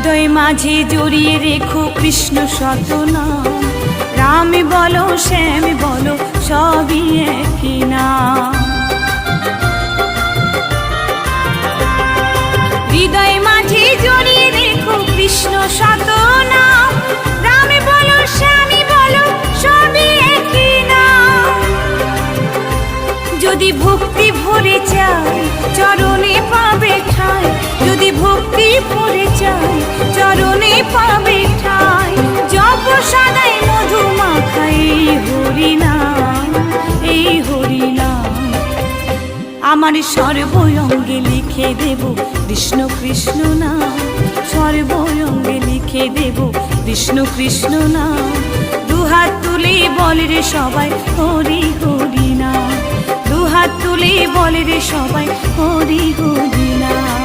হৃদয় মাঝে জড়িয়ে রেখো কৃষ্ণ শতনাম। রাম বলো শ্যাম বলো সবই একই নাম। হৃদয় মাঝে জড়িয়ে রেখো কৃষ্ণ শতনাম। রাম বলো শ্যাম বলো সবই একই নাম। যদি ভক্তি ভরে চাই চরণে পাবে ঠাঁই, যদি ভক্তি ভরে চাই চরণে পাবে ঠাঁই। জপ সদাই মধু মাখাই এই হরি নাম, এই হরি নাম। আমার সর্বঙ্গে লিখে দেব কৃষ্ণ কৃষ্ণ নাম, সর্বঙ্গে লিখে দেব কৃষ্ণ কৃষ্ণ নাম। দুহাত তুলে বলে রে সবাই হরি হরি নাম, দুহাত তুলে বলে রে সবাই হরি হরি নাম।